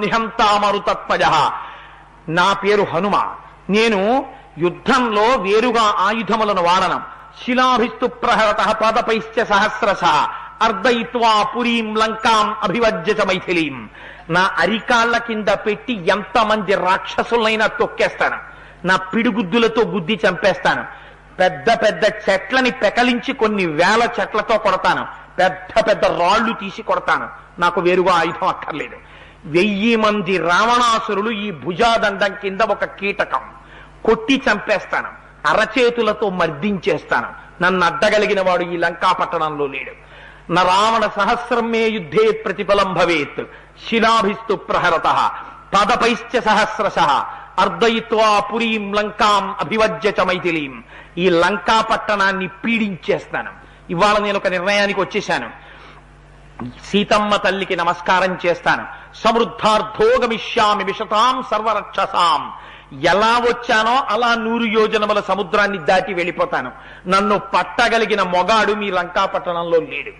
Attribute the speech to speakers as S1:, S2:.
S1: నిహంతామరుతత్వజ. నా పేరు హనుమ. నేను యుద్ధంలో వేరుగా ఆయుధములను వాడను. శిలాభిస్తు ప్రహరత పాదపైశ్చ సహస్రశ అర్ధయిత్వా పురీం లంకాం అభివజ్యత మైథిలీం. నా అరికాళ్ల కింద పెట్టి ఎంతమంది రాక్షసులైనా తొక్కేస్తాను. నా పిడిగుద్దులతో గుద్ది చంపేస్తాను. పెద్ద పెద్ద చెట్లని పెకలించి కొన్ని వేల చెట్లతో కొడతాను. పెద్ద పెద్ద రాళ్లు తీసి కొడతాను. నాకు వేరుగా ఆయుధం అక్కర్లేదు. 1000 మంది రావణాసురులు ఈ భుజాదండం కింద ఒక కీటకం కొట్టి చంపేస్తాను. అరచేతులతో మర్దించేస్తాను. నన్ను అడ్డగలిగిన వాడు ఈ లంకా పట్టణంలో లేడు. నా రావణ సహస్రం మే యుద్ధే ప్రతిఫలం భవేత్. శిలాభిస్తు ప్రహరత పాదపైశ్చ సహస్రశ అర్ధయిత్వా పురీం లంకాం అభివజ్యచ మైథిలీం. ఈ లంకా పట్టణాన్ని పీడించేస్తాను. ఇవాళ నేను ఒక నిర్ణయానికి వచ్చేశాను. సీతమ్మ తల్లికి నమస్కారం చేస్తాను. సమృద్ధార్థోగమిష్యామి విశతాం సర్వరక్షసాం. ఎలా వచ్చానో అలా 100 యోజనముల సముద్రాన్ని దాటి వెళ్ళిపోతాను. నన్ను పట్టగలిగిన మొగాడు మీ లంకా పట్టణంలో లేడు.